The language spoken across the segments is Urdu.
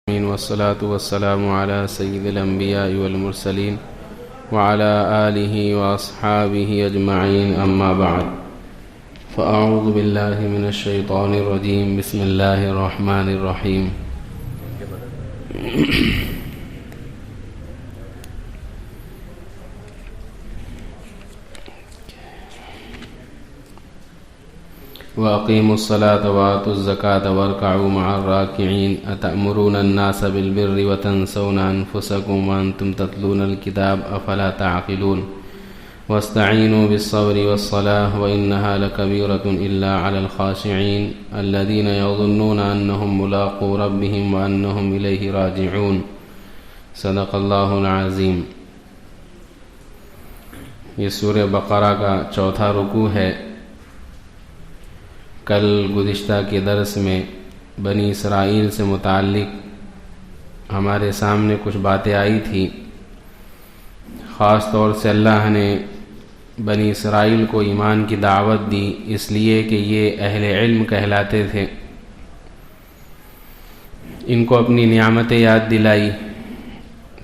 والصلاة والسلام على سيد الأنبياء والمرسلين وعلى آله وأصحابه أجمعين أما بعد فأعوذ بالله من الشيطان الرجيم بسم الله الرحمن الرحيم وَأَقِيمُوا الصَّلَاةَ وَآتُوا الزَّكَاةَ وَارْكَعُوا مَعَ الرَّاكِعِينَ أَتَأْمُرُونَ النَّاسَ بِالْبِرِّ وَتَنْسَوْنَ أَنفُسَكُمْ وَأَنْتُمْ تَتْلُونَ الْكِتَابَ أَفَلَا تَعْقِلُونَ وَاسْتَعِينُوا بِالصَّبْرِ وَالصَّلَاةِ وَإِنَّهَا لَكَبِيرَةٌ إِلَّا عَلَى الْخَاشِعِينَ الَّذِينَ يَظُنُّونَ أَنَّهُمْ مُلَاقُو رَبِّهِمْ وَأَنَّهُمْ إِلَيْهِ راجعون صدق اللہ العظیم۔ یہ سورہ بقرہ کا چوتھا رکوع ہے۔ کل گزشتہ کے درس میں بنی اسرائیل سے متعلق ہمارے سامنے کچھ باتیں آئی تھی۔ خاص طور سے اللہ نے بنی اسرائیل کو ایمان کی دعوت دی، اس لیے کہ یہ اہل علم کہلاتے تھے۔ ان کو اپنی نعمتیں یاد دلائی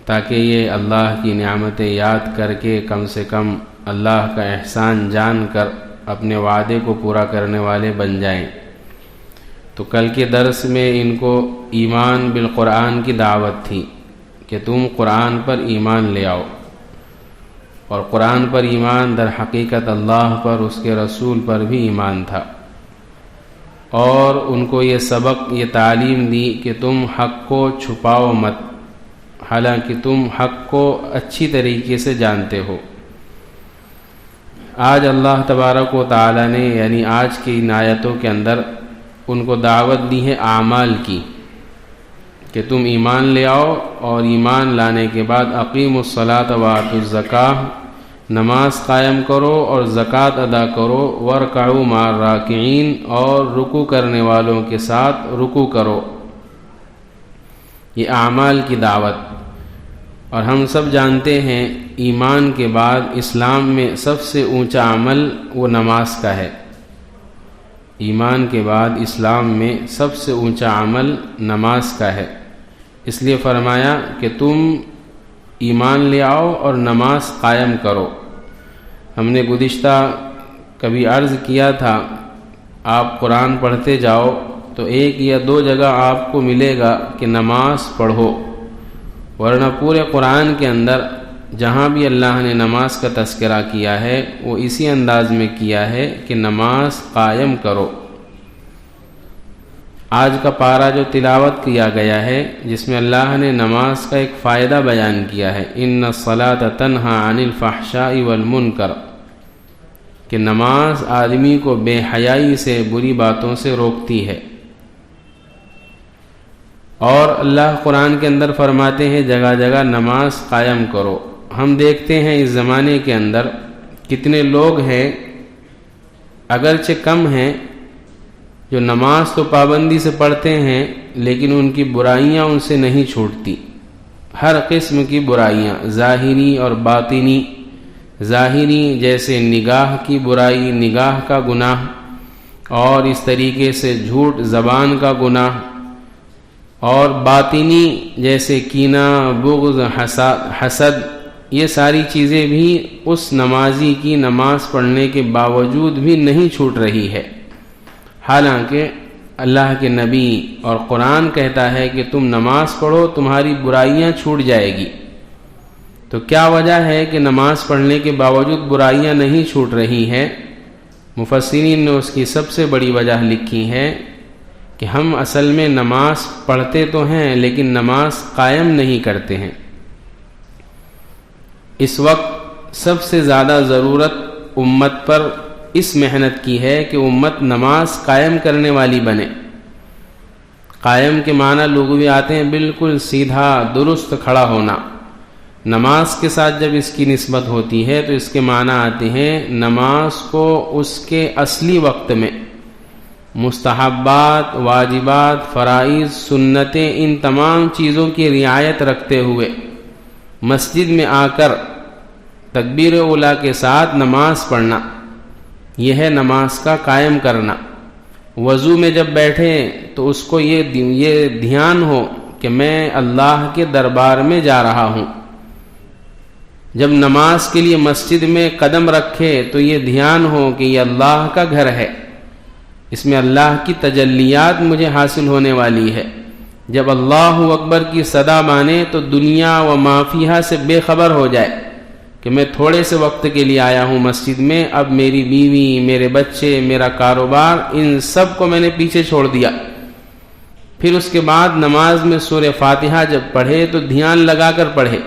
تاکہ یہ اللہ کی نعمتیں یاد کر کے کم سے کم اللہ کا احسان جان کر اپنے وعدے کو پورا کرنے والے بن جائیں۔ تو کل کے درس میں ان کو ایمان بالقرآن کی دعوت تھی کہ تم قرآن پر ایمان لے آؤ، اور قرآن پر ایمان در حقیقت اللہ پر، اس کے رسول پر بھی ایمان تھا، اور ان کو یہ سبق، یہ تعلیم دی کہ تم حق کو چھپاؤ مت، حالانکہ تم حق کو اچھی طریقے سے جانتے ہو۔ آج اللہ تبارک و تعالی نے یعنی آج کی ان آیتوں کے اندر ان کو دعوت دی ہے اعمال کی کہ تم ایمان لے آؤ، اور ایمان لانے کے بعد اقیموا الصلاۃ وآتوا الزکاۃ، نماز قائم کرو اور زکوٰۃ ادا کرو، وارکعوا مع الراکعین، اور رکوع کرنے والوں کے ساتھ رکوع کرو۔ یہ اعمال کی دعوت۔ اور ہم سب جانتے ہیں ایمان کے بعد اسلام میں سب سے اونچا عمل وہ نماز کا ہے۔ ایمان کے بعد اسلام میں سب سے اونچا عمل نماز کا ہے، اس لیے فرمایا کہ تم ایمان لے آؤ اور نماز قائم کرو۔ ہم نے گزشتہ کبھی عرض کیا تھا، آپ قرآن پڑھتے جاؤ تو ایک یا دو جگہ آپ کو ملے گا کہ نماز پڑھو، ورنہ پورے قرآن کے اندر جہاں بھی اللہ نے نماز کا تذکرہ کیا ہے وہ اسی انداز میں کیا ہے کہ نماز قائم کرو۔ آج کا پارہ جو تلاوت کیا گیا ہے، جس میں اللہ نے نماز کا ایک فائدہ بیان کیا ہے، ان الصلاۃ تنہی عن الفحشاء والمنکر، کہ نماز آدمی کو بے حیائی سے، بری باتوں سے روکتی ہے۔ اور اللہ قرآن کے اندر فرماتے ہیں جگہ جگہ نماز قائم کرو۔ ہم دیکھتے ہیں اس زمانے کے اندر کتنے لوگ ہیں، اگرچہ کم ہیں، جو نماز تو پابندی سے پڑھتے ہیں لیکن ان کی برائیاں ان سے نہیں چھوٹتی۔ ہر قسم کی برائیاں، ظاہری اور باطنی۔ ظاہری جیسے نگاہ کی برائی، نگاہ کا گناہ، اور اس طریقے سے جھوٹ زبان کا گناہ، اور باطنی جیسے کینہ، بغض، حسد، یہ ساری چیزیں بھی اس نمازی کی نماز پڑھنے کے باوجود بھی نہیں چھوٹ رہی ہے، حالانکہ اللہ کے نبی اور قرآن کہتا ہے کہ تم نماز پڑھو، تمہاری برائیاں چھوٹ جائے گی۔ تو کیا وجہ ہے کہ نماز پڑھنے کے باوجود برائیاں نہیں چھوٹ رہی ہیں؟ مفسرین نے اس کی سب سے بڑی وجہ لکھی ہے کہ ہم اصل میں نماز پڑھتے تو ہیں لیکن نماز قائم نہیں کرتے ہیں۔ اس وقت سب سے زیادہ ضرورت امت پر اس محنت کی ہے کہ امت نماز قائم کرنے والی بنے۔ قائم کے معنی لغوی آتے ہیں بالکل سیدھا درست کھڑا ہونا۔ نماز کے ساتھ جب اس کی نسبت ہوتی ہے تو اس کے معنی آتے ہیں نماز کو اس کے اصلی وقت میں، مستحبات، واجبات، فرائض، سنتیں، ان تمام چیزوں کی رعایت رکھتے ہوئے مسجد میں آ کر تکبیر اولیٰ کے ساتھ نماز پڑھنا، یہ ہے نماز کا قائم کرنا۔ وضو میں جب بیٹھے تو اس کو یہ دھیان ہو کہ میں اللہ کے دربار میں جا رہا ہوں۔ جب نماز کے لیے مسجد میں قدم رکھے تو یہ دھیان ہو کہ یہ اللہ کا گھر ہے، اس میں اللہ کی تجلیات مجھے حاصل ہونے والی ہے۔ جب اللہ اکبر کی صدا مانے تو دنیا و ما فیہا سے بے خبر ہو جائے کہ میں تھوڑے سے وقت کے لیے آیا ہوں مسجد میں، اب میری بیوی، میرے بچے، میرا کاروبار، ان سب کو میں نے پیچھے چھوڑ دیا۔ پھر اس کے بعد نماز میں سورہ فاتحہ جب پڑھے تو دھیان لگا کر پڑھے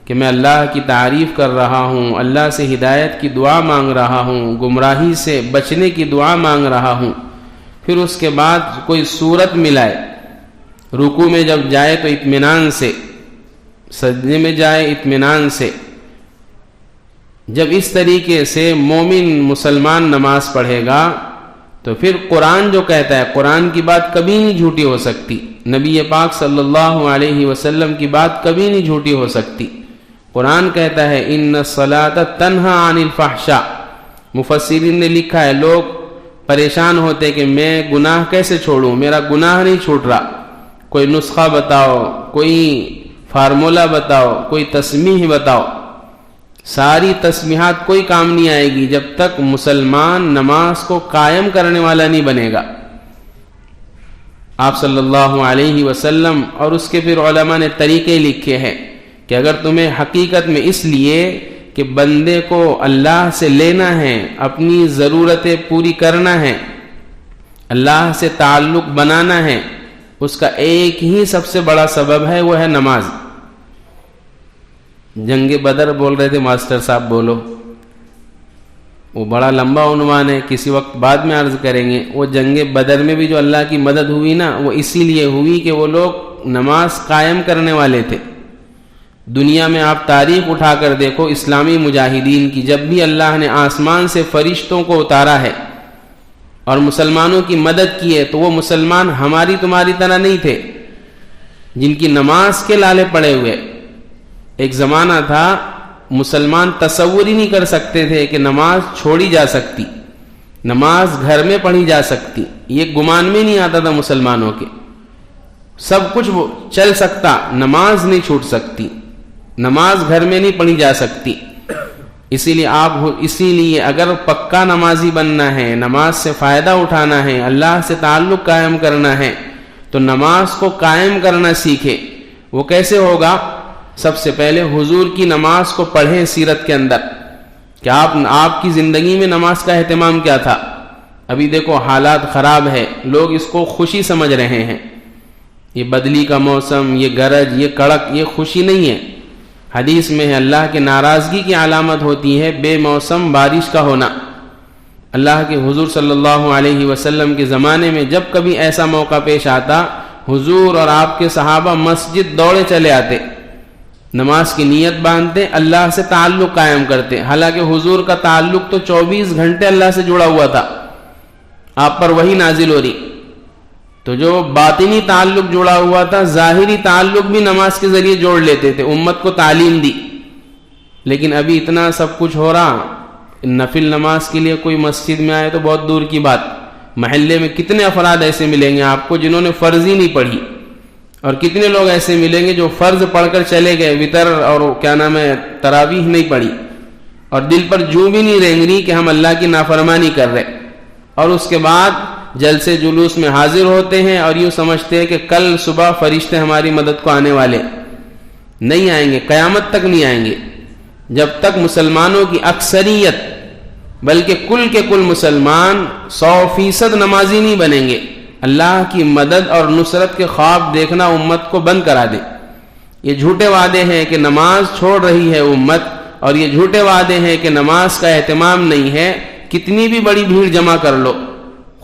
کہ میں اللہ کی تعریف کر رہا ہوں، اللہ سے ہدایت کی دعا مانگ رہا ہوں، گمراہی سے بچنے کی دعا مانگ رہا ہوں۔ پھر اس کے بعد کوئی صورت ملائے، رکوع میں جب جائے تو اطمینان سے، سجدے میں جائے اطمینان سے۔ جب اس طریقے سے مومن مسلمان نماز پڑھے گا تو پھر قرآن جو کہتا ہے، قرآن کی بات کبھی نہیں جھوٹی ہو سکتی، نبی پاک صلی اللہ علیہ وسلم کی بات کبھی نہیں جھوٹی ہو سکتی۔ قرآن کہتا ہے ان الصلاۃ تنہی عن الفحشاء۔ مفسرین نے لکھا ہے لوگ پریشان ہوتے کہ میں گناہ کیسے چھوڑوں، میرا گناہ نہیں چھوٹ رہا، کوئی نسخہ بتاؤ، کوئی فارمولہ بتاؤ، کوئی تسمیح بتاؤ۔ ساری تسمیحات کوئی کام نہیں آئے گی جب تک مسلمان نماز کو قائم کرنے والا نہیں بنے گا۔ آپ صلی اللہ علیہ وسلم اور اس کے پھر علماء نے طریقے لکھے ہیں کہ اگر تمہیں حقیقت میں اس لیے کہ بندے کو اللہ سے لینا ہے، اپنی ضرورتیں پوری کرنا ہے، اللہ سے تعلق بنانا ہے، اس کا ایک ہی سب سے بڑا سبب ہے، وہ ہے نماز۔ جنگ بدر بول رہے تھے ماسٹر صاحب، بولو، وہ بڑا لمبا عنوان ہے، کسی وقت بعد میں عرض کریں گے۔ وہ جنگ بدر میں بھی جو اللہ کی مدد ہوئی نا، وہ اسی لیے ہوئی کہ وہ لوگ نماز قائم کرنے والے تھے۔ دنیا میں آپ تاریخ اٹھا کر دیکھو اسلامی مجاہدین کی، جب بھی اللہ نے آسمان سے فرشتوں کو اتارا ہے اور مسلمانوں کی مدد کی ہے تو وہ مسلمان ہماری تمہاری طرح نہیں تھے جن کی نماز کے لالے پڑے ہوئے۔ ایک زمانہ تھا مسلمان تصور ہی نہیں کر سکتے تھے کہ نماز چھوڑی جا سکتی، نماز گھر میں پڑھی جا سکتی، یہ گمان میں نہیں آتا تھا مسلمانوں کے۔ سب کچھ چل سکتا، نماز نہیں چھوٹ سکتی، نماز گھر میں نہیں پڑھی جا سکتی۔ اسی لیے اگر پکا نمازی بننا ہے، نماز سے فائدہ اٹھانا ہے، اللہ سے تعلق قائم کرنا ہے تو نماز کو قائم کرنا سیکھے۔ وہ کیسے ہوگا؟ سب سے پہلے حضور کی نماز کو پڑھیں سیرت کے اندر کہ آپ کی زندگی میں نماز کا اہتمام کیا تھا۔ ابھی دیکھو حالات خراب ہے، لوگ اس کو خوشی سمجھ رہے ہیں، یہ بدلی کا موسم، یہ گرج، یہ کڑک، یہ خوشی نہیں ہے۔ حدیث میں ہے اللہ کے ناراضگی کی علامت ہوتی ہے بے موسم بارش کا ہونا۔ اللہ کے حضور صلی اللہ علیہ وسلم کے زمانے میں جب کبھی ایسا موقع پیش آتا، حضور اور آپ کے صحابہ مسجد دوڑے چلے آتے، نماز کی نیت باندھتے، اللہ سے تعلق قائم کرتے۔ حالانکہ حضور کا تعلق تو 24 گھنٹے اللہ سے جڑا ہوا تھا، آپ پر وحی نازل ہو رہی، تو جو باطنی تعلق جڑا ہوا تھا، ظاہری تعلق بھی نماز کے ذریعے جوڑ لیتے تھے، امت کو تعلیم دی۔ لیکن ابھی اتنا سب کچھ ہو رہا، نفل نماز کے لیے کوئی مسجد میں آئے تو بہت دور کی بات۔ محلے میں کتنے افراد ایسے ملیں گے آپ کو جنہوں نے فرض ہی نہیں پڑھی، اور کتنے لوگ ایسے ملیں گے جو فرض پڑھ کر چلے گئے، وتر اور تراویح نہیں پڑھی، اور دل پر جو بھی نہیں رینگ رہی کہ ہم اللہ کی نافرمانی کر رہے، اور اس کے بعد جلسے جلوس میں حاضر ہوتے ہیں اور یوں سمجھتے ہیں کہ کل صبح فرشتے ہماری مدد کو آنے والے۔ نہیں آئیں گے، قیامت تک نہیں آئیں گے جب تک مسلمانوں کی اکثریت بلکہ کل کے کل مسلمان 100% نمازی نہیں بنیں گے۔ اللہ کی مدد اور نصرت کے خواب دیکھنا امت کو بند کرا دے۔ یہ جھوٹے وعدے ہیں کہ نماز چھوڑ رہی ہے امت، اور یہ جھوٹے وعدے ہیں کہ نماز کا اہتمام نہیں ہے، کتنی بھی بڑی بھیڑ جمع کر لو،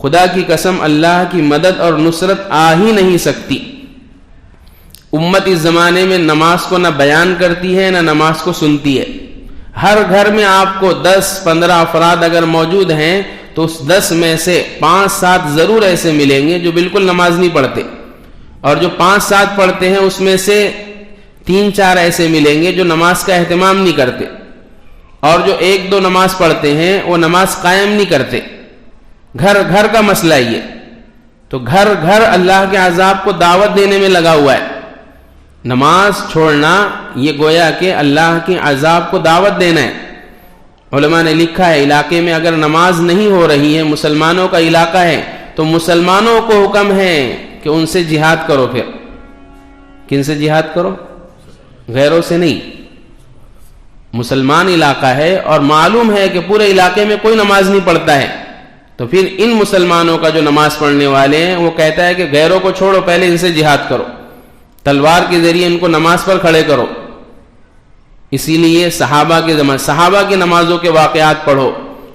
خدا کی قسم اللہ کی مدد اور نصرت آ ہی نہیں سکتی۔ امت اس زمانے میں نماز کو نہ بیان کرتی ہے نہ نماز کو سنتی ہے۔ ہر گھر میں آپ کو 10-15 افراد اگر موجود ہیں تو اس 10 میں سے 5-7 ضرور ایسے ملیں گے جو بالکل نماز نہیں پڑھتے، اور جو 5-7 پڑھتے ہیں اس میں سے 3-4 ایسے ملیں گے جو نماز کا اہتمام نہیں کرتے، اور جو 1-2 نماز پڑھتے ہیں وہ نماز قائم نہیں کرتے۔ گھر گھر کا مسئلہ یہ تو گھر گھر اللہ کے عذاب کو دعوت دینے میں لگا ہوا ہے۔ نماز چھوڑنا یہ گویا کہ اللہ کے عذاب کو دعوت دینا ہے۔ علماء نے لکھا ہے علاقے میں اگر نماز نہیں ہو رہی ہے، مسلمانوں کا علاقہ ہے، تو مسلمانوں کو حکم ہے کہ ان سے جہاد کرو۔ پھر کن سے جہاد کرو؟ غیروں سے نہیں۔ مسلمان علاقہ ہے اور معلوم ہے کہ پورے علاقے میں کوئی نماز نہیں پڑھتا ہے، تو پھر ان مسلمانوں کا جو نماز پڑھنے والے ہیں وہ کہتا ہے کہ غیروں کو چھوڑو، پہلے ان سے جہاد کرو، تلوار کے ذریعے ان کو نماز پر کھڑے کرو۔ اسی لیے صحابہ کی نمازوں کے واقعات پڑھو۔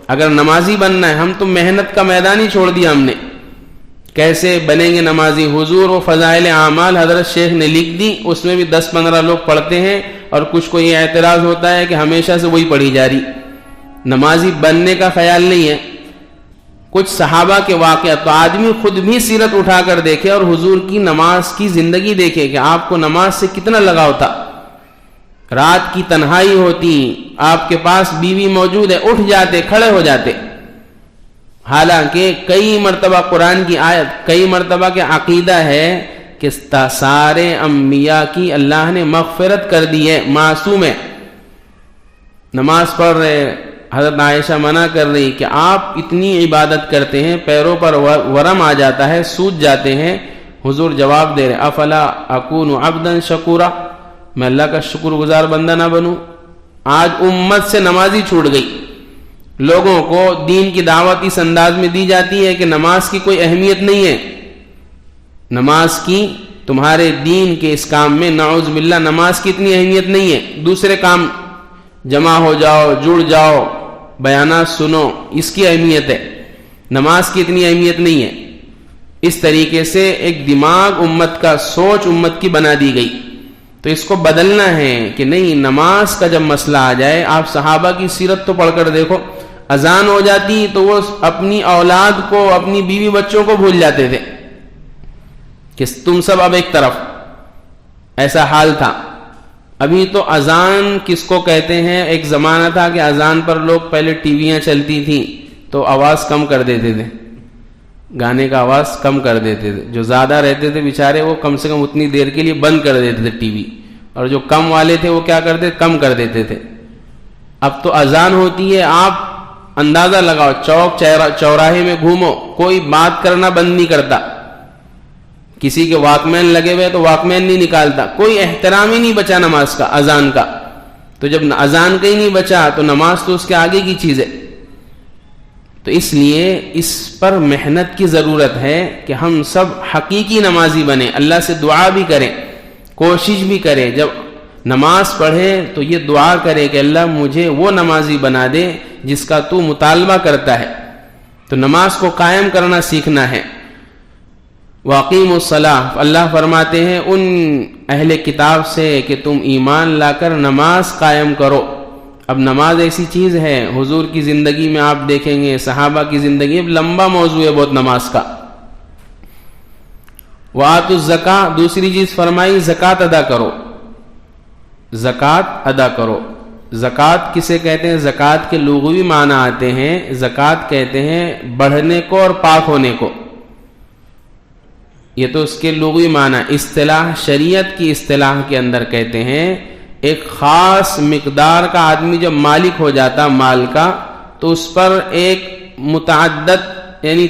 اگر نمازی بننا ہے، ہم تو محنت کا میدان ہی چھوڑ دیا ہم نے، کیسے بنیں گے نمازی؟ حضور و فضائل اعمال حضرت شیخ نے لکھ دی، اس میں بھی 10-15 لوگ پڑھتے ہیں، اور کچھ کو یہ اعتراض ہوتا ہے کہ ہمیشہ سے وہی پڑھی جا رہی، نمازی بننے کا خیال نہیں ہے۔ کچھ صحابہ کے واقعات، تو آدمی خود بھی سیرت اٹھا کر دیکھے اور حضور کی نماز کی زندگی دیکھے کہ آپ کو نماز سے کتنا لگاؤ تھا۔ رات کی تنہائی ہوتی، آپ کے پاس بیوی موجود ہے، اٹھ جاتے، کھڑے ہو جاتے، حالانکہ کئی مرتبہ قرآن کی آیت، کئی مرتبہ کے عقیدہ ہے کہ سارے انبیاء کی اللہ نے مغفرت کر دی ہے، معصوم ہے، نماز پڑھ رہے، حضرت عائشہ منع کر رہی کہ آپ اتنی عبادت کرتے ہیں، پیروں پر ورم آ جاتا ہے، سوج جاتے ہیں۔ حضور جواب دے رہے افلا اکون عبدا شکورا، میں اللہ کا شکر گزار بندہ نہ بنوں؟ آج امت سے نمازی چھوٹ گئی، لوگوں کو دین کی دعوت اس انداز میں دی جاتی ہے کہ نماز کی کوئی اہمیت نہیں ہے۔ نماز کی تمہارے دین کے اس کام میں نعوذ باللہ نماز کی اتنی اہمیت نہیں ہے، دوسرے کام جمع ہو جاؤ، جڑ جاؤ، بیانات سنو، اس کی اہمیت ہے، نماز کی اتنی اہمیت نہیں ہے۔ اس طریقے سے ایک دماغ امت کا، سوچ امت کی بنا دی گئی، تو اس کو بدلنا ہے کہ نہیں، نماز کا جب مسئلہ آ جائے، آپ صحابہ کی سیرت تو پڑھ کر دیکھو، اذان ہو جاتی تو وہ اپنی اولاد کو، اپنی بیوی بچوں کو بھول جاتے تھے کہ تم سب اب ایک طرف، ایسا حال تھا۔ ابھی تو اذان کس کو کہتے ہیں، ایک زمانہ تھا کہ اذان پر لوگ پہلے ٹی ویاں چلتی تھیں تو آواز کم کر دیتے تھے، گانے کا آواز کم کر دیتے تھے، جو زیادہ رہتے تھے بیچارے وہ کم سے کم اتنی دیر کے لیے بند کر دیتے تھے ٹی وی، اور جو کم والے تھے وہ کیا کرتے، کم کر دیتے تھے۔ اب تو اذان ہوتی ہے، آپ اندازہ لگاؤ، چوک چوراہے میں گھومو، کوئی بات کرنا بند نہیں کرتا، کسی کے واک مین لگے ہوئے تو واک مین نہیں نکالتا، کوئی احترام ہی نہیں بچا نماز کا، اذان کا۔ تو جب اذان کا ہی نہیں بچا تو نماز تو اس کے آگے کی چیز ہے۔ تو اس لیے اس پر محنت کی ضرورت ہے کہ ہم سب حقیقی نمازی بنیں، اللہ سے دعا بھی کریں، کوشش بھی کریں، جب نماز پڑھے تو یہ دعا کرے کہ اللہ مجھے وہ نمازی بنا دے جس کا تو مطالبہ کرتا ہے۔ تو نماز کو قائم کرنا سیکھنا ہے۔ وَأَقِيمُوا الصَّلَاةَ، اللہ فرماتے ہیں ان اہل کتاب سے کہ تم ایمان لا کر نماز قائم کرو۔ اب نماز ایسی چیز ہے، حضور کی زندگی میں آپ دیکھیں گے، صحابہ کی زندگی، اب لمبا موضوع ہے بہت نماز کا۔ وَآتُوا الزَّكَاةَ، دوسری چیز فرمائی زکوٰۃ ادا کرو، زکوٰۃ ادا کرو۔ زکوٰۃ کسے کہتے ہیں؟ زکوٰۃ کے لغوی معنی آتے ہیں، زکوٰۃ کہتے ہیں بڑھنے کو اور پاک ہونے کو، یہ تو اس کے لغوی معنی۔ اصطلاح، شریعت کی اصطلاح کے اندر کہتے ہیں ایک خاص مقدار کا آدمی جب مالک ہو جاتا مال کا، تو اس پر ایک متعدد یعنی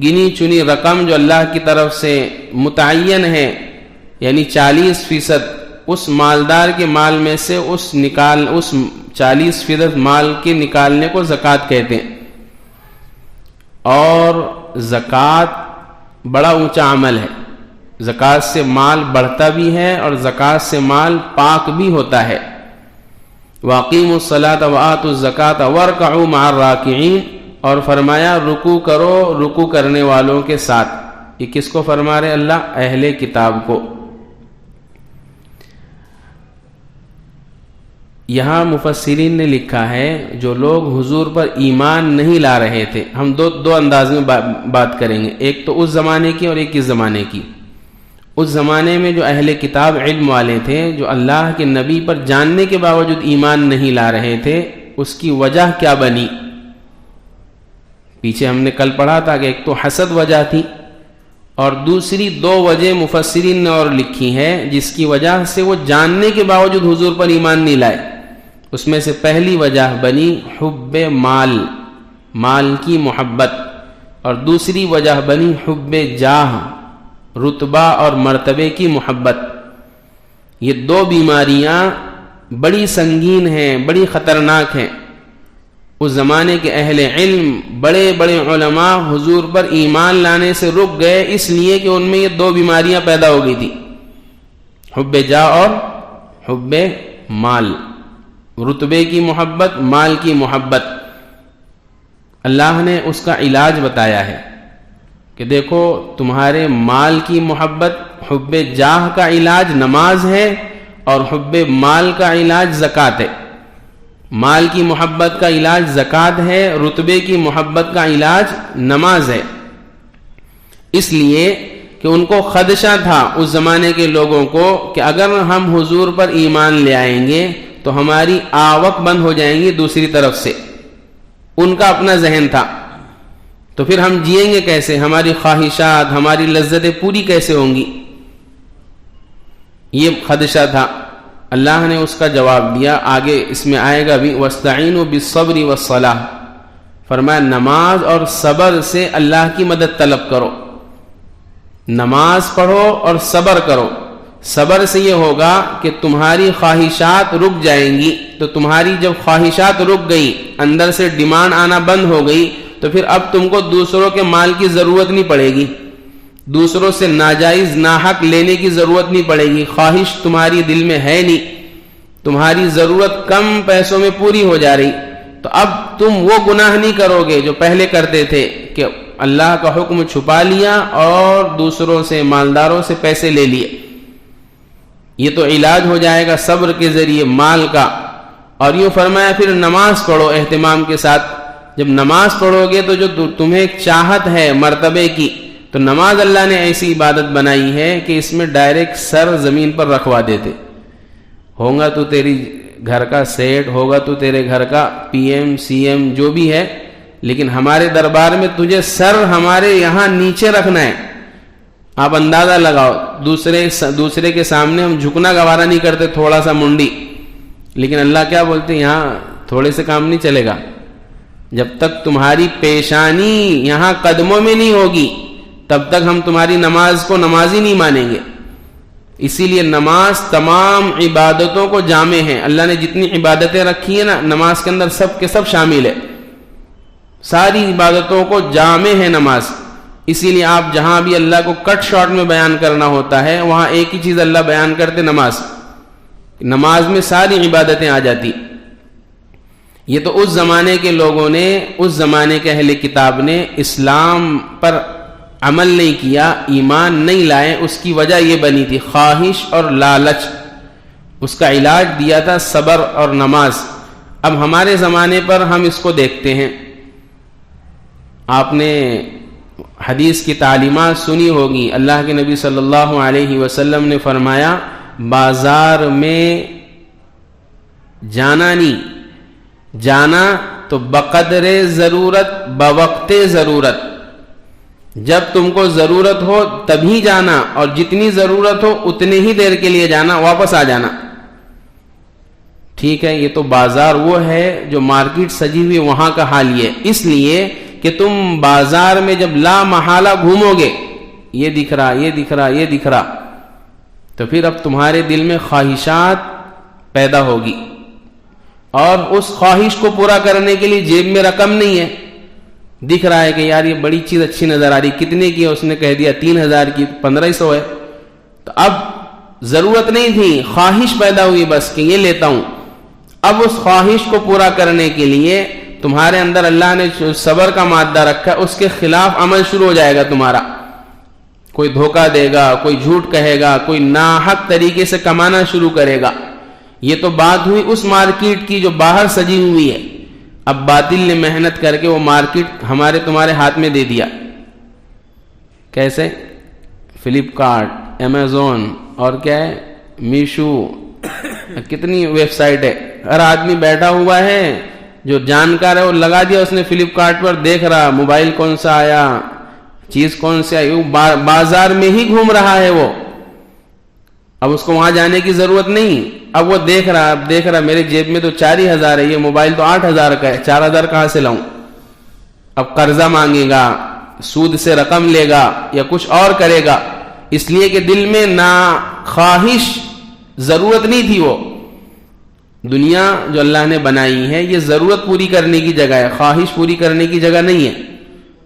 گنی چنی رقم جو اللہ کی طرف سے متعین ہے، یعنی 40% اس مالدار کے مال میں سے اس 40% مال کے نکالنے کو زکوٰۃ کہتے ہیں۔ اور زکوٰۃ بڑا اونچا عمل ہے، زکوٰۃ سے مال بڑھتا بھی ہے اور زکوٰۃ سے مال پاک بھی ہوتا ہے۔ وَأَقِيمُوا الصَّلَاةَ وَآتُوا الزَّكَاةَ وَارْكَعُوا مَعَ الرَّاكِعِينَ، اور فرمایا رکوع کرو رکوع کرنے والوں کے ساتھ۔ یہ کس کو فرما رہے اللہ؟ اہل کتاب کو۔ یہاں مفسرین نے لکھا ہے جو لوگ حضور پر ایمان نہیں لا رہے تھے، ہم دو انداز میں بات کریں گے، ایک تو اس زمانے کی اور ایک اس زمانے کی۔ اس زمانے میں جو اہل کتاب علم والے تھے، جو اللہ کے نبی پر جاننے کے باوجود ایمان نہیں لا رہے تھے، اس کی وجہ کیا بنی؟ پیچھے ہم نے کل پڑھا تھا کہ ایک تو حسد وجہ تھی، اور دوسری 2 وجہ مفسرین نے اور لکھی ہے جس کی وجہ سے وہ جاننے کے باوجود حضور پر ایمان نہیں لائے. اس میں سے پہلی وجہ بنی حب مال، مال کی محبت، اور دوسری وجہ بنی حب جاہ، رتبہ اور مرتبے کی محبت. یہ 2 بیماریاں بڑی سنگین ہیں، بڑی خطرناک ہیں. اس زمانے کے اہل علم، بڑے بڑے علماء حضور پر ایمان لانے سے رک گئے اس لیے کہ ان میں یہ 2 بیماریاں پیدا ہو گئی تھی، حب جاہ اور حب مال، رتبے کی محبت، مال کی محبت. اللہ نے اس کا علاج بتایا ہے کہ دیکھو تمہارے مال کی محبت، حب جاہ کا علاج نماز ہے اور حب مال کا علاج زکوٰۃ ہے. مال کی محبت کا علاج زکوٰۃ ہے، رتبے کی محبت کا علاج نماز ہے. اس لیے کہ ان کو خدشہ تھا اس زمانے کے لوگوں کو کہ اگر ہم حضور پر ایمان لے آئیں گے تو ہماری آوک بند ہو جائیں گی دوسری طرف سے. ان کا اپنا ذہن تھا، تو پھر ہم جئیں گے کیسے، ہماری خواہشات، ہماری لذتیں پوری کیسے ہوں گی، یہ خدشہ تھا. اللہ نے اس کا جواب دیا، آگے اس میں آئے گا بھی، وَاسْتَعِينُوا بِالصَّبْرِ وَالصَّلَاةِ، فرمایا نماز اور صبر سے اللہ کی مدد طلب کرو. نماز پڑھو اور صبر کرو. صبر سے یہ ہوگا کہ تمہاری خواہشات رک جائیں گی، تو تمہاری جب خواہشات رک گئی، اندر سے ڈیمانڈ آنا بند ہو گئی، تو پھر اب تم کو دوسروں کے مال کی ضرورت نہیں پڑے گی، دوسروں سے ناجائز ناحق لینے کی ضرورت نہیں پڑے گی. خواہش تمہاری دل میں ہے نہیں، تمہاری ضرورت کم پیسوں میں پوری ہو جا رہی، تو اب تم وہ گناہ نہیں کرو گے جو پہلے کرتے تھے کہ اللہ کا حکم چھپا لیا اور دوسروں سے، مالداروں سے پیسے لے لیے. یہ تو علاج ہو جائے گا صبر کے ذریعے مال کا. اور یوں فرمایا پھر نماز پڑھو اہتمام کے ساتھ. جب نماز پڑھو گے تو جو تمہیں ایک چاہت ہے مرتبے کی، تو نماز اللہ نے ایسی عبادت بنائی ہے کہ اس میں ڈائریکٹ سر زمین پر رکھوا دیتے. ہوگا تو تیری گھر کا سیٹ، ہوگا تو تیرے گھر کا پی ایم سی ایم جو بھی ہے، لیکن ہمارے دربار میں تجھے سر ہمارے یہاں نیچے رکھنا ہے. آپ اندازہ لگاؤ، دوسرے کے سامنے ہم جھکنا گوارا نہیں کرتے، تھوڑا سا منڈی، لیکن اللہ کیا بولتے ہیں، یہاں تھوڑے سے کام نہیں چلے گا. جب تک تمہاری پیشانی یہاں قدموں میں نہیں ہوگی تب تک ہم تمہاری نماز کو نماز ہی نہیں مانیں گے. اسی لیے نماز تمام عبادتوں کو جامع ہے. اللہ نے جتنی عبادتیں رکھی ہیں نا، نماز کے اندر سب کے سب شامل ہے. ساری عبادتوں کو جامع ہے نماز. اسی لیے آپ جہاں بھی اللہ کو کٹ شارٹ میں بیان کرنا ہوتا ہے، وہاں ایک ہی چیز اللہ بیان کرتے، نماز. نماز میں ساری عبادتیں آ جاتی. یہ تو اس زمانے کے لوگوں نے، اس زمانے کے اہل کتاب نے اسلام پر عمل نہیں کیا، ایمان نہیں لائے. اس کی وجہ یہ بنی تھی خواہش اور لالچ. اس کا علاج دیا تھا صبر اور نماز. اب ہمارے زمانے پر ہم اس کو دیکھتے ہیں. آپ نے حدیث کی تعلیمات سنی ہوگی. اللہ کے نبی صلی اللہ علیہ وسلم نے فرمایا بازار میں جانا نہیں، جانا تو بقدر ضرورت، بوقت ضرورت. جب تم کو ضرورت ہو تبھی جانا، اور جتنی ضرورت ہو اتنے ہی دیر کے لیے جانا، واپس آ جانا. ٹھیک ہے، یہ تو بازار وہ ہے جو مارکیٹ سجی ہوئی، وہاں کا حال یہ. اس لیے کہ تم بازار میں جب لا محالہ گھومو گے، یہ دکھ رہا، یہ دکھ رہا، یہ دکھ رہا، تو پھر اب تمہارے دل میں خواہشات پیدا ہوگی، اور اس خواہش کو پورا کرنے کے لیے جیب میں رقم نہیں ہے. دکھ رہا ہے کہ یار یہ بڑی چیز اچھی نظر آ رہی، کتنے کی ہے؟ اس نے کہہ دیا 3000 کی، 1500 ہے. تو اب ضرورت نہیں تھی، خواہش پیدا ہوئی بس کہ یہ لیتا ہوں. اب اس خواہش کو پورا کرنے کے لیے تمہارے اندر اللہ نے صبر کا مادہ رکھا، اس کے خلاف عمل شروع ہو جائے گا تمہارا. کوئی دھوکہ دے گا، کوئی جھوٹ کہے گا، کوئی ناحق طریقے سے کمانا شروع کرے گا. یہ تو بات ہوئی اس مارکیٹ کی جو باہر سجی ہوئی ہے. اب باطل نے محنت کر کے وہ مارکیٹ ہمارے تمہارے ہاتھ میں دے دیا. کیسے؟ فلپکارٹ، امیزون اور کیا ہے، میشو، کتنی ویب سائٹ ہے. ہر آدمی بیٹھا ہوا ہے جو جانکار ہے وہ لگا دیا اس نے فلپکارٹ پر، دیکھ رہا موبائل کون سا آیا، چیز کون سی آئی؟ بازار میں ہی گھوم رہا ہے وہ، اب اس کو وہاں جانے کی ضرورت نہیں. اب وہ دیکھ رہا میرے جیب میں تو 4,000 ہے، یہ موبائل تو 8,000 کا ہے، 4,000 کہاں سے لاؤں؟ اب قرضہ مانگے گا، سود سے رقم لے گا یا کچھ اور کرے گا، اس لیے کہ دل میں نہ خواہش، ضرورت نہیں تھی. وہ دنیا جو اللہ نے بنائی ہے یہ ضرورت پوری کرنے کی جگہ ہے، خواہش پوری کرنے کی جگہ نہیں ہے.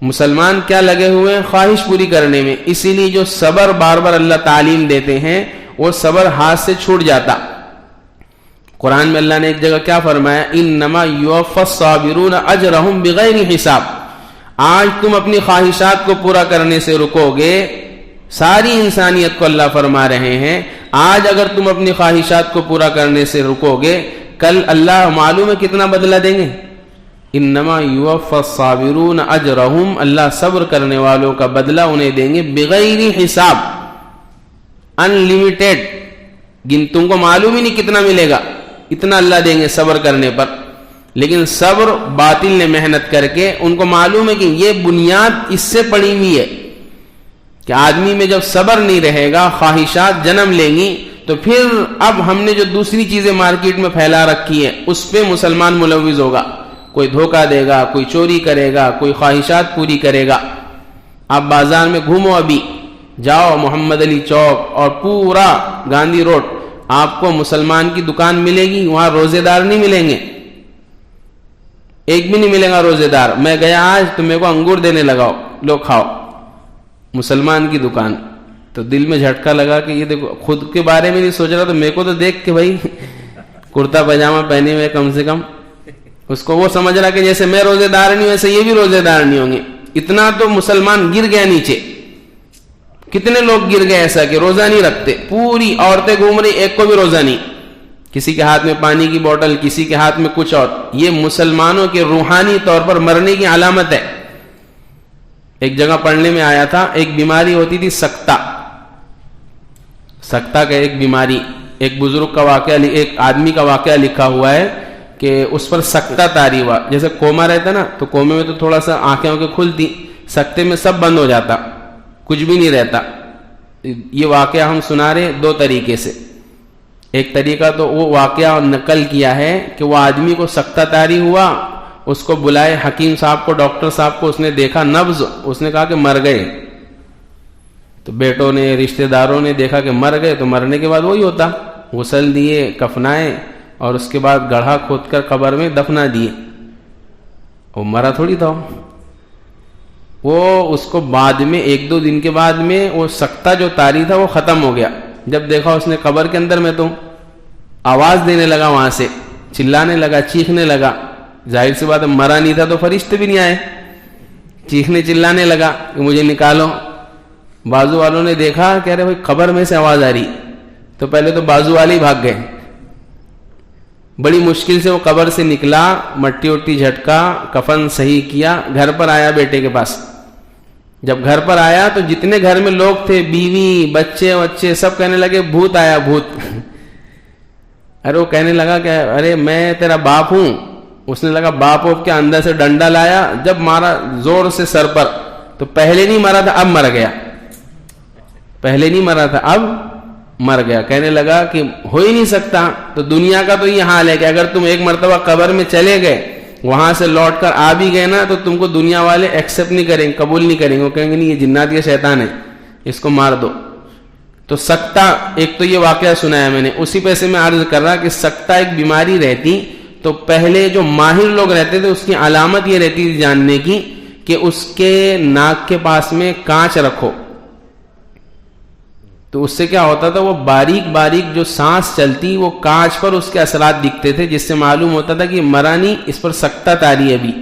مسلمان کیا لگے ہوئے ہیں؟ خواہش پوری کرنے میں. اسی لیے جو صبر بار بار اللہ تعلیم دیتے ہیں وہ صبر ہاتھ سے چھوٹ جاتا. قرآن میں اللہ نے ایک جگہ کیا فرمایا؟ انما یوفی الصابرون اجرہم بغیر حساب. آج تم اپنی خواہشات کو پورا کرنے سے رکو گے، ساری انسانیت کو اللہ فرما رہے ہیں آج اگر تم اپنی خواہشات کو پورا کرنے سے رکو گے، کل اللہ معلوم ہے کتنا بدلہ دیں گے. انما یوفی الصابرون اجرہم، اللہ صبر کرنے والوں کا بدلہ انہیں دیں گے بغیر حساب، ان لمیٹڈ. تم کو معلوم ہی نہیں کتنا ملے گا، اتنا اللہ دیں گے صبر کرنے پر. لیکن صبر باطل نے محنت کر کے، ان کو معلوم ہے کہ یہ بنیاد اس سے پڑی ہوئی ہے کہ آدمی میں جب صبر نہیں رہے گا، خواہشات جنم لیں گی، تو پھر اب ہم نے جو دوسری چیزیں مارکیٹ میں پھیلا رکھی ہیں اس پہ مسلمان ملوث ہوگا. کوئی دھوکہ دے گا، کوئی چوری کرے گا، کوئی خواہشات پوری کرے گا. آپ بازار میں گھومو، ابھی جاؤ محمد علی چوک اور پورا گاندھی روڈ، آپ کو مسلمان کی دکان ملے گی، وہاں روزے دار نہیں ملیں گے، ایک بھی نہیں ملے گا روزے دار. میں گیا آج تو میرے کو انگور دینے لگاؤ، لو کھاؤ. مسلمان کی دکان. تو دل میں جھٹکا لگا کہ یہ دیکھو، خود کے بارے میں نہیں سوچ رہا تو میرے کو تو دیکھ کے بھائی کرتا پاجامہ پہنے ہوئے کم سے کم، اس کو وہ سمجھ رہا کہ جیسے میں روزے دار نہیں ویسے یہ بھی روزے دار نہیں ہوں گے. اتنا تو مسلمان گر گیا نیچے. کتنے لوگ گر گئے ایسا کہ روزہ نہیں رکھتے، پوری عورتیں گھوم رہی، ایک کو بھی روزہ نہیں، کسی کے ہاتھ میں پانی کی بوتل، کسی کے ہاتھ میں کچھ اور. یہ مسلمانوں کے روحانی طور پر مرنے کی علامت ہے. ایک جگہ پڑھنے میں آیا تھا، ایک بیماری ہوتی تھی سکتہ کا ایک بیماری، ایک بزرگ کا واقعہ، ایک آدمی کا واقعہ لکھا ہوا ہے کہ اس پر سکتہ طاری ہوا. جیسے کوما رہتا نا، تو کومے میں تو تھوڑا سا آنکھیں کھلتی، سکتے میں سب بند ہو جاتا، کچھ بھی نہیں رہتا. یہ واقعہ ہم سنا رہے دو طریقے سے. ایک طریقہ تو وہ واقعہ نقل کیا ہے کہ وہ آدمی کو سکتہ طاری ہوا، اس کو بلائے حکیم صاحب کو، ڈاکٹر صاحب کو، اس نے دیکھا نبض، اس نے کہا کہ مر گئے. تو بیٹوں نے، رشتہ داروں نے دیکھا کہ مر گئے، تو مرنے کے بعد وہی ہوتا، غسل دیے، کفنائے اور اس کے بعد گڑھا کھود کر قبر میں دفنا دیے. وہ مرا تھوڑی تھا، وہ اس کو بعد میں 1-2 دن کے بعد میں وہ سکتہ جو طاری تھا وہ ختم ہو گیا. جب دیکھا اس نے قبر کے اندر میں تو آواز دینے لگا، وہاں سے چلانے لگا، چیخنے لگا. ظاہر سی بات ہے مرا نہیں تھا تو فرشتے بھی نہیں آئے. چیخنے چلانے لگا کہ مجھے نکالو. بازو والوں نے دیکھا کہہ رہے بھائی قبر میں سے آواز آ رہی، تو پہلے تو بازو والے ہی بھاگ گئے. بڑی مشکل سے وہ قبر سے نکلا، مٹی وٹی جھٹکا، کفن صحیح کیا، گھر پر آیا بیٹے کے پاس. جب گھر پر آیا تو جتنے گھر میں لوگ تھے، بیوی، بچے سب کہنے لگے بھوت آیا، بھوت. ارے وہ کہنے لگا کہ ارے میں تیرا باپ ہوں. اس نے لگا باپ ہو کے اندر سے ڈنڈا لایا، جب مارا زور سے سر پر، تو پہلے نہیں مرا تھا اب مر گیا، پہلے نہیں مرا تھا اب مر گیا. کہنے لگا کہ ہو ہی نہیں سکتا. تو دنیا کا تو یہ حال ہے کہ اگر تم ایک مرتبہ قبر میں چلے گئے، وہاں سے لوٹ کر آ بھی گئے نا، تو تم کو دنیا والے ایکسپٹ نہیں کریں گے، قبول نہیں کریں گے. وہ کہیں گے نہیں یہ جنات یا شیطان ہے، اس کو مار دو. تو سکتہ ایک تو یہ واقعہ سنایا میں نے. اسی پہ سے میں عرض کر رہا کہ سکتہ ایک بیماری رہتی تو پہلے جو ماہر لوگ رہتے تھے اس کی علامت یہ رہتی تھی جاننے کی کہ اس کے ناک کے پاس میں کانچ رکھو. تو اس سے کیا ہوتا تھا، وہ باریک باریک جو سانس چلتی وہ کانچ پر اس کے اثرات دکھتے تھے، جس سے معلوم ہوتا تھا کہ مرا نہیں، اس پر سکتہ طاری ابھی.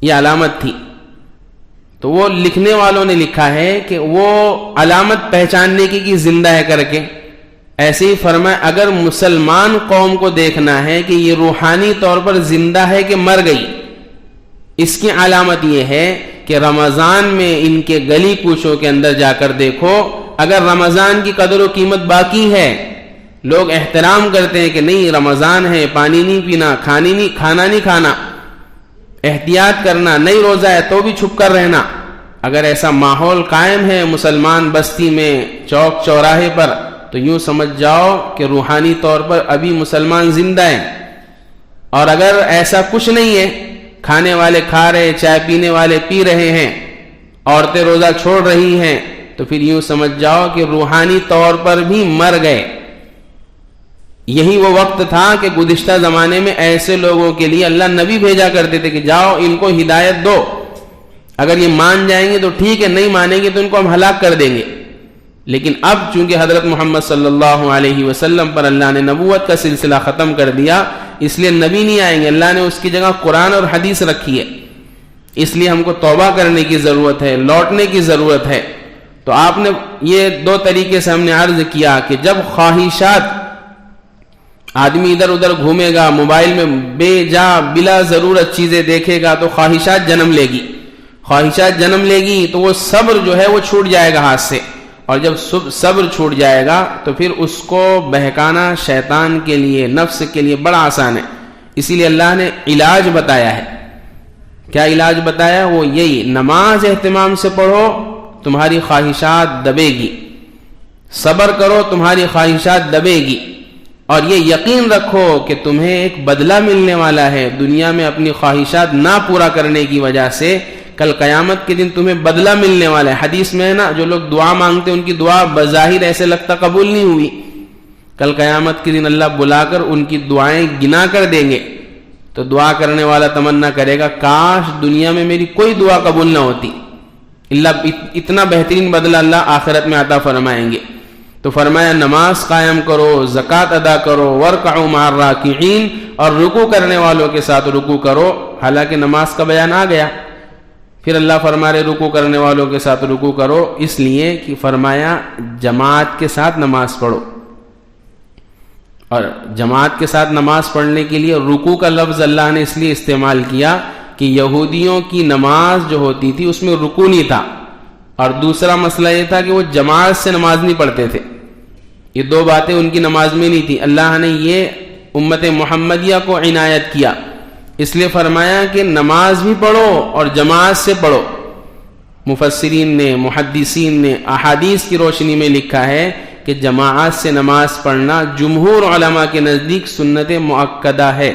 یہ علامت تھی. تو وہ لکھنے والوں نے لکھا ہے کہ وہ علامت پہچاننے کی کہ زندہ ہے کر کے. ایسے ہی فرمایا اگر مسلمان قوم کو دیکھنا ہے کہ یہ روحانی طور پر زندہ ہے کہ مر گئی، اس کی علامت یہ ہے کہ رمضان میں ان کے گلی کوچوں کے اندر جا کر دیکھو. اگر رمضان کی قدر و قیمت باقی ہے، لوگ احترام کرتے ہیں کہ نہیں رمضان ہے، پانی نہیں پینا، کھانا نہیں کھانا، احتیاط کرنا، نہیں روزہ ہے تو بھی چھپ کر رہنا، اگر ایسا ماحول قائم ہے مسلمان بستی میں چوک چوراہے پر تو یوں سمجھ جاؤ کہ روحانی طور پر ابھی مسلمان زندہ ہیں. اور اگر ایسا کچھ نہیں ہے، کھانے والے کھا رہے، چائے پینے والے پی رہے ہیں، عورتیں روزہ چھوڑ رہی ہیں، تو پھر یوں سمجھ جاؤ کہ روحانی طور پر بھی مر گئے. یہی وہ وقت تھا کہ گزشتہ زمانے میں ایسے لوگوں کے لیے اللہ نبی بھیجا کرتے تھے کہ جاؤ ان کو ہدایت دو، اگر یہ مان جائیں گے تو ٹھیک ہے، نہیں مانیں گے تو ان کو ہم ہلاک کر دیں گے. لیکن اب چونکہ حضرت محمد صلی اللہ علیہ وسلم پر اللہ نے نبوت کا سلسلہ ختم کر دیا، اس لیے نبی نہیں آئیں گے، اللہ نے اس کی جگہ قرآن اور حدیث رکھی ہے. اس لیے ہم کو توبہ کرنے کی ضرورت ہے، لوٹنے کی ضرورت ہے. تو آپ نے یہ دو طریقے سے ہم نے عرض کیا کہ جب خواہشات، آدمی ادھر ادھر گھومے گا، موبائل میں بے جا بلا ضرورت چیزیں دیکھے گا تو خواہشات جنم لے گی. خواہشات جنم لے گی تو وہ صبر جو ہے وہ چھوٹ جائے گا ہاتھ سے، اور جب صبر چھوٹ جائے گا تو پھر اس کو بہکانا شیطان کے لیے، نفس کے لیے بڑا آسان ہے. اسی لیے اللہ نے علاج بتایا ہے. کیا علاج بتایا؟ وہ یہی، نماز اہتمام سے پڑھو، تمہاری خواہشات دبے گی. صبر کرو، تمہاری خواہشات دبے گی. اور یہ یقین رکھو کہ تمہیں ایک بدلہ ملنے والا ہے دنیا میں اپنی خواہشات نہ پورا کرنے کی وجہ سے. کل قیامت کے دن تمہیں بدلہ ملنے والا ہے. حدیث میں ہے نا، جو لوگ دعا مانگتے ہیں ان کی دعا بظاہر ایسے لگتا قبول نہیں ہوئی، کل قیامت کے دن اللہ بلا کر ان کی دعائیں گنا کر دیں گے. تو دعا کرنے والا تمنا کرے گا کاش دنیا میں میری کوئی دعا قبول نہ ہوتی. اللہ اتنا بہترین بدلہ اللہ آخرت میں عطا فرمائیں گے. تو فرمایا نماز قائم کرو، زکوٰۃ ادا کرو، وارکعوا مع الراکعین، اور رکوع کرنے والوں کے ساتھ رکوع کرو. حالانکہ نماز کا بیان آ گیا، پھر اللہ فرما رہے رکوع کرنے والوں کے ساتھ رکوع کرو، اس لیے کہ فرمایا جماعت کے ساتھ نماز پڑھو. اور جماعت کے ساتھ نماز پڑھنے کے لیے رکوع کا لفظ اللہ نے اس لیے استعمال کیا کہ یہودیوں کی نماز جو ہوتی تھی اس میں رکوع نہیں تھا، اور دوسرا مسئلہ یہ تھا کہ وہ جماعت سے نماز نہیں پڑھتے تھے. یہ دو باتیں ان کی نماز میں نہیں تھی. اللہ نے یہ امت محمدیہ کو عنایت کیا، اس لیے فرمایا کہ نماز بھی پڑھو اور جماعت سے پڑھو. مفسرین نے، محدثین نے احادیث کی روشنی میں لکھا ہے کہ جماعت سے نماز پڑھنا جمہور علماء کے نزدیک سنت مؤکدہ ہے،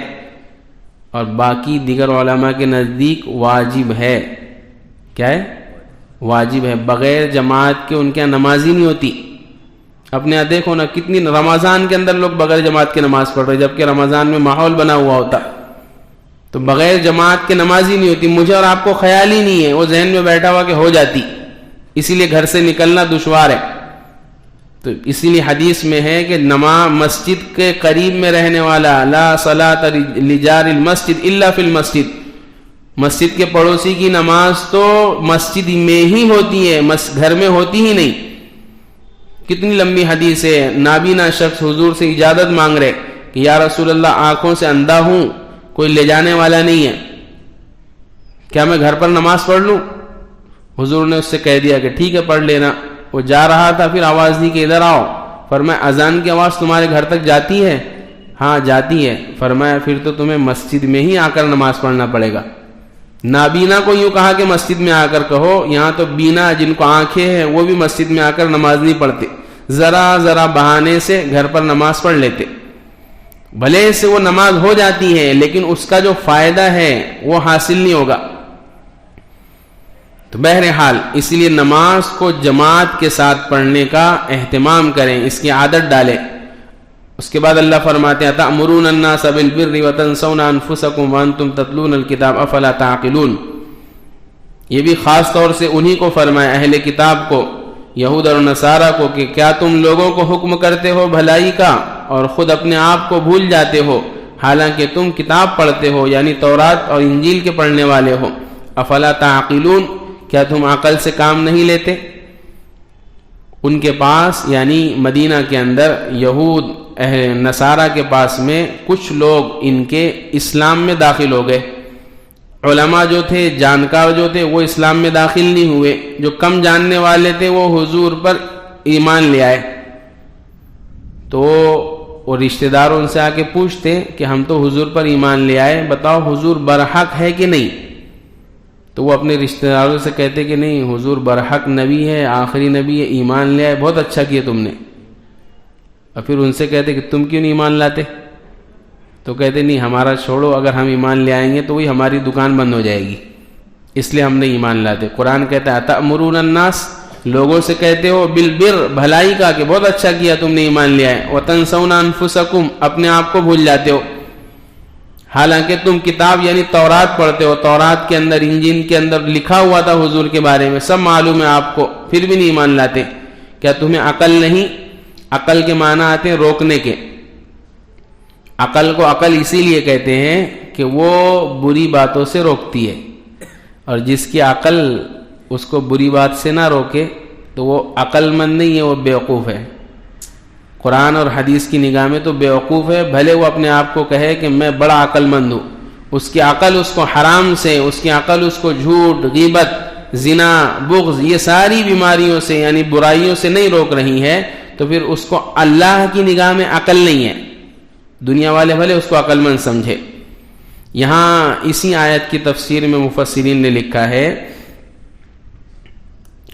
اور باقی دیگر علماء کے نزدیک واجب ہے. کیا ہے؟ واجب ہے. بغیر جماعت کے ان کے یہاں نماز ہی نہیں ہوتی. اپنے یہاں دیکھو نا، کتنی رمضان کے اندر لوگ بغیر جماعت کے نماز پڑھ رہے، جبکہ رمضان میں ماحول بنا ہوا ہوتا. تو بغیر جماعت کے نماز ہی نہیں ہوتی. مجھے اور آپ کو خیال ہی نہیں ہے، وہ ذہن میں بیٹھا ہوا کہ ہو جاتی، اسی لیے گھر سے نکلنا دشوار ہے. تو اسی لیے حدیث میں ہے کہ نماز مسجد کے قریب میں رہنے والا لا صلاۃ لجار المسجد الا فی المسجد، مسجد کے پڑوسی کی نماز تو مسجد میں ہی ہوتی ہے، گھر میں ہوتی ہی نہیں. کتنی لمبی حدیث ہے. نابینا شخص حضور سے اجازت مانگ رہے کہ یا رسول اللہ آنکھوں سے اندھا ہوں، کوئی لے جانے والا نہیں ہے، کیا میں گھر پر نماز پڑھ لوں؟ حضور نے اس سے کہہ دیا کہ ٹھیک ہے پڑھ لینا. وہ جا رہا تھا، پھر آواز دی کہ ادھر آؤ. فرمایا اذان کی آواز تمہارے گھر تک جاتی ہے؟ ہاں جاتی ہے. فرمایا پھر تو تمہیں مسجد میں ہی آ کر نماز پڑھنا پڑے گا. نابینا کو یوں کہا کہ مسجد میں آ کر کہو. یہاں تو بینا جن کو آنکھیں ہیں وہ بھی مسجد میں آ کر نماز نہیں پڑھتے، ذرا بہانے سے گھر پر نماز پڑھ لیتے. بھلے سے وہ نماز ہو جاتی ہے لیکن اس کا جو فائدہ ہے وہ حاصل نہیں ہوگا. تو بہرحال اسی لیے نماز کو جماعت کے ساتھ پڑھنے کا اہتمام کریں، اس کی عادت ڈالیں. اس کے بعد اللہ فرماتے ہیں تأمرون الناس بالبر وتنسون انفسکم وانتم تتلون الکتاب افلا تعقلون. یہ بھی خاص طور سے انہی کو فرمایا، اہل کتاب کو، یہود اور نصارہ کو، کہ کیا تم لوگوں کو حکم کرتے ہو بھلائی کا اور خود اپنے آپ کو بھول جاتے ہو، حالانکہ تم کتاب پڑھتے ہو، یعنی تورات اور انجیل کے پڑھنے والے ہو. افلا تعقلون، کیا تم عقل سے کام نہیں لیتے؟ ان کے پاس یعنی مدینہ کے اندر یہود نصارہ کے پاس میں کچھ لوگ ان کے اسلام میں داخل ہو گئے. علماء جو تھے، جانکار جو تھے، وہ اسلام میں داخل نہیں ہوئے. جو کم جاننے والے تھے وہ حضور پر ایمان لے آئے. تو وہ رشتہ دار ان سے آ کے پوچھتے کہ ہم تو حضور پر ایمان لے آئے، بتاؤ حضور برحق ہے کہ نہیں؟ تو وہ اپنے رشتہ داروں سے کہتے کہ نہیں حضور برحق نبی ہے، آخری نبی ہے، ایمان لے آئے، بہت اچھا کیا تم نے۔ اور پھر ان سے کہتے کہ تم کیوں نہیں ایمان لاتے؟ تو کہتے نہیں ہمارا چھوڑو، اگر ہم ایمان لے آئیں گے تو وہی ہماری دکان بند ہو جائے گی، اس لیے ہم نہیں ایمان لاتے۔ قرآن کہتا ہے اتأمرون الناس، لوگوں سے کہتے ہو بالبر، بھلائی کا، کہ بہت اچھا کیا تم نے ایمان لے آئے، وتنسون انفسکم، اپنے آپ کو بھول جاتے ہو، حالانکہ تم کتاب یعنی تورات پڑھتے ہو، تورات کے اندر انجیل کے اندر لکھا ہوا تھا حضور کے بارے میں، سب معلوم ہے آپ کو، پھر بھی نہیں ایمان لاتے۔ کیا تمہیں عقل نہیں؟ عقل کے معنی آتے ہیں روکنے کے۔ عقل کو عقل اسی لیے کہتے ہیں کہ وہ بری باتوں سے روکتی ہے، اور جس کی عقل اس کو بری بات سے نہ روکے تو وہ عقل مند نہیں ہے، وہ بیوقوف ہے۔ قرآن اور حدیث کی نگاہ میں تو بیوقوف ہے، بھلے وہ اپنے آپ کو کہے کہ میں بڑا عقل مند ہوں، اس کی عقل اس کو حرام سے، اس کی عقل اس کو جھوٹ، غیبت، زنا، بغض، یہ ساری بیماریوں سے یعنی برائیوں سے نہیں روک رہی ہے، تو پھر اس کو اللہ کی نگاہ میں عقل نہیں ہے۔ دنیا والے بھلے اس کو عقل مند سمجھے۔ یہاں اسی آیت کی تفسیر میں مفسرین نے لکھا ہے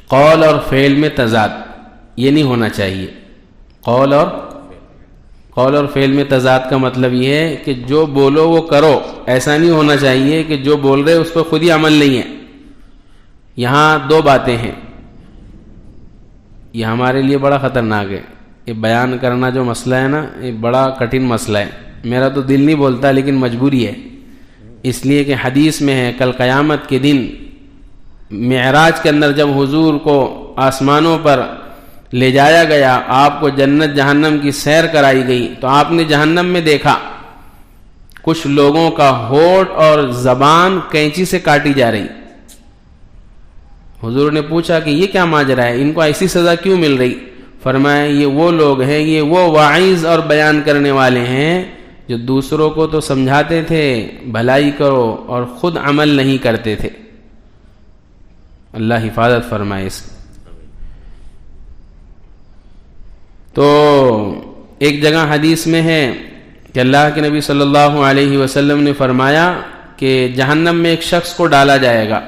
قول اور فعل میں تضاد یہ نہیں ہونا چاہیے۔ قول اور فعل میں تضاد کا مطلب یہ ہے کہ جو بولو وہ کرو، ایسا نہیں ہونا چاہیے کہ جو بول رہے اس پہ خود ہی عمل نہیں ہے۔ یہاں دو باتیں ہیں، یہ ہمارے لیے بڑا خطرناک ہے۔ یہ بیان کرنا جو مسئلہ ہے نا، یہ بڑا کٹھن مسئلہ ہے۔ میرا تو دل نہیں بولتا لیکن مجبوری ہے، اس لیے کہ حدیث میں ہے کل قیامت کے دن معراج کے اندر جب حضور کو آسمانوں پر لے جایا گیا، آپ کو جنت جہنم کی سیر کرائی گئی، تو آپ نے جہنم میں دیکھا کچھ لوگوں کا ہونٹ اور زبان کینچی سے کاٹی جا رہی۔ حضور نے پوچھا کہ یہ کیا ماجرا ہے، ان کو ایسی سزا کیوں مل رہی؟ فرمایا یہ وہ لوگ ہیں، یہ وہ واعظ اور بیان کرنے والے ہیں جو دوسروں کو تو سمجھاتے تھے بھلائی کرو اور خود عمل نہیں کرتے تھے۔ اللہ حفاظت فرمائے اس کی۔ تو ایک جگہ حدیث میں ہے کہ اللہ کے نبی صلی اللہ علیہ وسلم نے فرمایا کہ جہنم میں ایک شخص کو ڈالا جائے گا،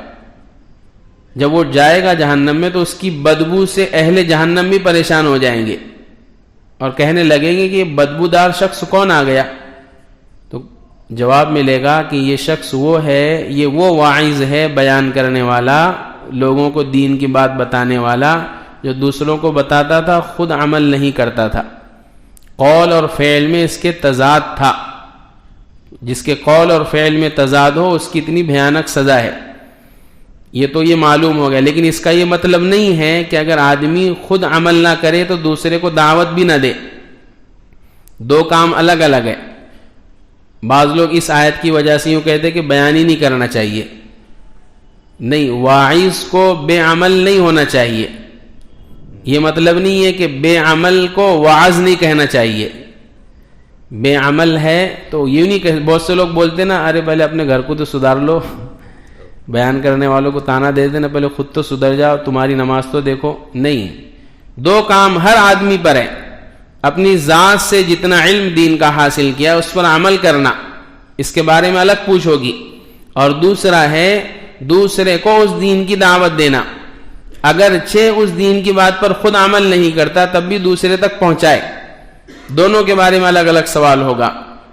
جب وہ جائے گا جہنم میں تو اس کی بدبو سے اہل جہنم بھی پریشان ہو جائیں گے اور کہنے لگیں گے کہ یہ بدبودار شخص کون آ گیا؟ تو جواب ملے گا کہ یہ شخص وہ ہے، یہ وہ واعظ ہے، بیان کرنے والا، لوگوں کو دین کی بات بتانے والا، جو دوسروں کو بتاتا تھا خود عمل نہیں کرتا تھا۔ قول اور فعل میں اس کے تضاد تھا، جس کے قول اور فعل میں تضاد ہو اس کی اتنی بھیانک سزا ہے، یہ تو یہ معلوم ہو گیا۔ لیکن اس کا یہ مطلب نہیں ہے کہ اگر آدمی خود عمل نہ کرے تو دوسرے کو دعوت بھی نہ دے، دو کام الگ الگ ہے۔ بعض لوگ اس آیت کی وجہ سے یوں کہتے کہ بیان ہی نہیں کرنا چاہیے، نہیں، واعظ کو بے عمل نہیں ہونا چاہیے، یہ مطلب نہیں ہے کہ بے عمل کو واعظ نہیں کہنا چاہیے۔ بے عمل ہے تو یہ نہیں کہ بہت سے لوگ بولتے نا ارے پہلے اپنے گھر کو تو سدھار لو، بیان کرنے والوں کو تانا دے دینا پہلے خود تو سدھر جاؤ، تمہاری نماز تو دیکھو۔ نہیں، دو کام ہر آدمی پر ہے، اپنی ذات سے جتنا علم دین کا حاصل کیا اس پر عمل کرنا، اس کے بارے میں الگ پوچھ ہوگی، اور دوسرا ہے دوسرے کو اس دین کی دعوت دینا، اگرچہ اس دین کی بات پر خود عمل نہیں کرتا تب بھی دوسرے تک پہنچائے، دونوں کے بارے میں الگ الگ سوال ہوگا۔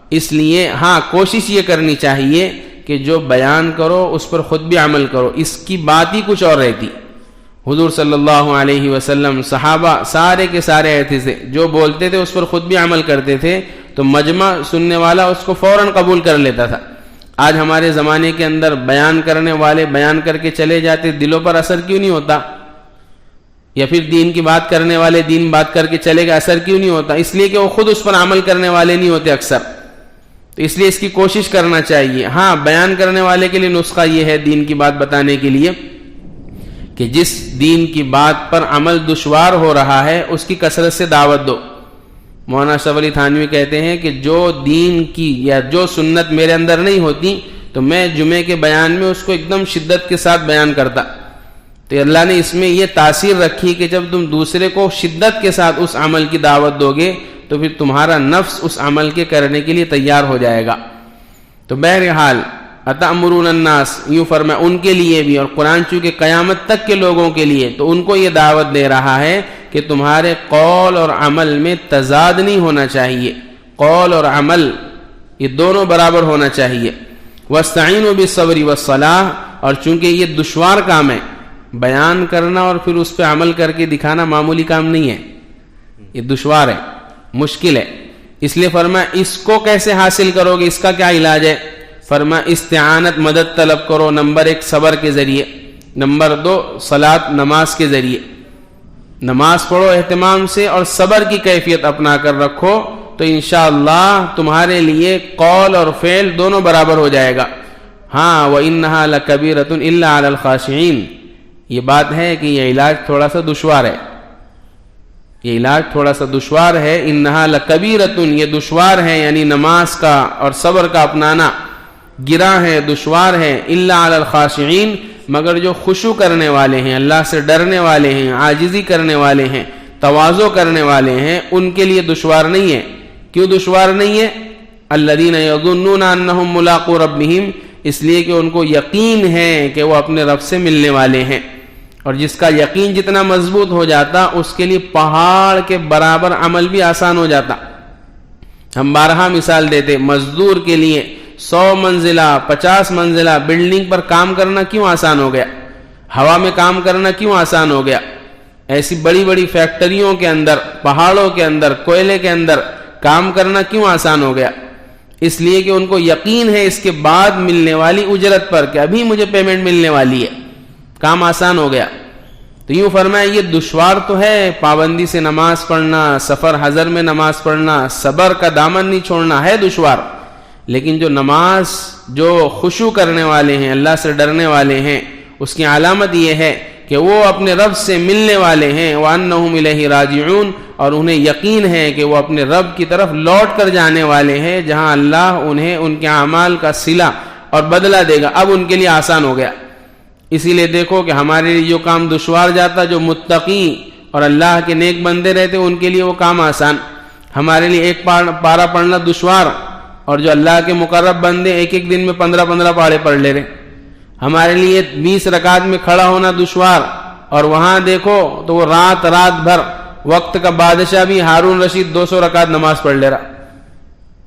اس لیے ہاں کوشش یہ کرنی چاہیے کہ جو بیان کرو اس پر خود بھی عمل کرو، اس کی بات ہی کچھ اور رہتی۔ حضور صلی اللہ علیہ وسلم، صحابہ سارے کے سارے ایسے تھے، جو بولتے تھے اس پر خود بھی عمل کرتے تھے تو مجمع سننے والا اس کو فوراً قبول کر لیتا تھا۔ آج ہمارے زمانے کے اندر بیان کرنے والے بیان کر کے چلے جاتے، دلوں پر اثر کیوں نہیں ہوتا؟ یا پھر دین کی بات کرنے والے دین بات کر کے چلے گا، اثر کیوں نہیں ہوتا؟ اس لیے کہ وہ خود اس پر عمل کرنے والے نہیں ہوتے اکثر، تو اس لیے اس کی کوشش کرنا چاہیے۔ ہاں بیان کرنے والے کے لیے نسخہ یہ ہے دین کی بات بتانے کے لیے کہ جس دین کی بات پر عمل دشوار ہو رہا ہے اس کی کثرت سے دعوت دو۔ مولانا اشرف علی تھانوی کہتے ہیں کہ جو دین کی یا جو سنت میرے اندر نہیں ہوتی تو میں جمعے کے بیان میں اس کو ایک دم شدت کے ساتھ بیان کرتا، تو اللہ نے اس میں یہ تاثیر رکھی کہ جب تم دوسرے کو شدت کے ساتھ اس عمل کی دعوت دو گے تو پھر تمہارا نفس اس عمل کے کرنے کے لیے تیار ہو جائے گا۔ تو بہرحال اتأمرون الناس، یوں فرمایا ان کے لیے بھی، اور قرآن چونکہ قیامت تک کے لوگوں کے لیے، تو ان کو یہ دعوت دے رہا ہے کہ تمہارے قول اور عمل میں تضاد نہیں ہونا چاہیے، قول اور عمل یہ دونوں برابر ہونا چاہیے۔ واستعینوا بالصبر والصلاۃ، اور چونکہ یہ دشوار کام ہے، بیان کرنا اور پھر اس پہ عمل کر کے دکھانا معمولی کام نہیں ہے، یہ دشوار ہے، مشکل ہے، اس لیے فرمایا اس کو کیسے حاصل کرو گے، اس کا کیا علاج ہے؟ فرمایا استعانت، مدد طلب کرو، نمبر 1 صبر کے ذریعے، نمبر 2 صلاۃ نماز کے ذریعے، نماز پڑھو اہتمام سے اور صبر کی کیفیت اپنا کر رکھو، تو انشاءاللہ تمہارے لیے قول اور فعل دونوں برابر ہو جائے گا۔ ہاں وَإِنَّهَا لَكَبِيرَةٌ إِلَّا عَلَى الْخَاشِعِينَ، یہ بات ہے کہ یہ علاج تھوڑا سا دشوار ہے، یہ علاج تھوڑا سا دشوار ہے، انہا لکبیرۃ، یہ دشوار ہے، یعنی نماز کا اور صبر کا اپنانا گرا ہے، دشوار ہے، الا علی الخاشعین، مگر جو خشوع کرنے والے ہیں، اللہ سے ڈرنے والے ہیں، عاجزی کرنے والے ہیں، تواضع کرنے والے ہیں، ان کے لیے دشوار نہیں ہے۔ کیوں دشوار نہیں ہے؟ الذین یظنون انہم ملاقو ربہم، اس لیے کہ ان کو یقین ہے کہ وہ اپنے رب سے ملنے والے ہیں، اور جس کا یقین جتنا مضبوط ہو جاتا اس کے لیے پہاڑ کے برابر عمل بھی آسان ہو جاتا۔ ہم بارہا مثال دیتے، مزدور کے لیے 100 منزلہ 50 منزلہ بلڈنگ پر کام کرنا کیوں آسان ہو گیا؟ ہوا میں کام کرنا کیوں آسان ہو گیا؟ ایسی بڑی بڑی فیکٹریوں کے اندر، پہاڑوں کے اندر، کوئلے کے اندر کام کرنا کیوں آسان ہو گیا؟ اس لیے کہ ان کو یقین ہے اس کے بعد ملنے والی اجرت پر، کہ ابھی مجھے پیمنٹ ملنے والی ہے، کام آسان ہو گیا۔ تو یوں فرمایا یہ دشوار تو ہے، پابندی سے نماز پڑھنا، سفر حضر میں نماز پڑھنا، صبر کا دامن نہیں چھوڑنا ہے دشوار، لیکن جو نماز، جو خشوع کرنے والے ہیں، اللہ سے ڈرنے والے ہیں، اس کی علامت یہ ہے کہ وہ اپنے رب سے ملنے والے ہیں، وَأَنَّهُمْ إِلَيْهِ رَاجِعُونَ، اور انہیں یقین ہے کہ وہ اپنے رب کی طرف لوٹ کر جانے والے ہیں، جہاں اللہ انہیں ان کے اعمال کا صلہ اور بدلہ دے گا۔ اب ان کے لیے آسان ہو گیا۔ اسی لیے دیکھو کہ ہمارے لیے جو کام دشوار جاتا، جو متقی اور اللہ کے نیک بندے رہتے ان کے لیے وہ کام آسان، ہمارے لیے ایک پارہ پڑھنا دشوار، اور جو اللہ کے مقرب بندے ایک ایک دن میں 15 پارے پڑھ لے رہے، ہمارے لیے 20 رکعت میں کھڑا ہونا دشوار، اور وہاں دیکھو تو وہ رات بھر وقت کا بادشاہ بھی ہارون رشید 200 رکعت نماز پڑھ لے رہا۔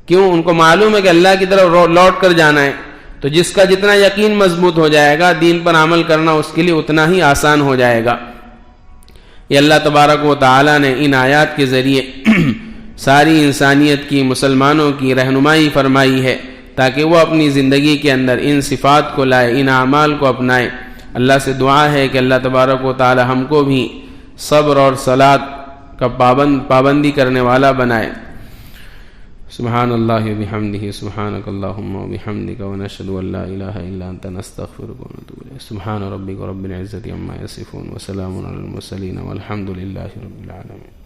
کیوں؟ ان کو معلوم ہے کہ اللہ کی طرف لوٹ کر جانا ہے۔ تو جس کا جتنا یقین مضبوط ہو جائے گا، دین پر عمل کرنا اس کے لیے اتنا ہی آسان ہو جائے گا۔ یہ اللہ تبارک و تعالی نے ان آیات کے ذریعے ساری انسانیت کی، مسلمانوں کی رہنمائی فرمائی ہے، تاکہ وہ اپنی زندگی کے اندر ان صفات کو لائے، ان اعمال کو اپنائے۔ اللہ سے دعا ہے کہ اللہ تبارک و تعالی ہم کو بھی صبر اور صلاۃ کا پابندی کرنے والا بنائے۔ سبحان اللہ وبحمدہ، سبحانک اللہم وبحمدک، ونشہد ان لا الہ الا انت، نستغفرک ونتوب الیک۔ سبحان ربک رب العزۃ عما یصفون، وسلام علی المرسلین، والحمد للہ رب العالمین۔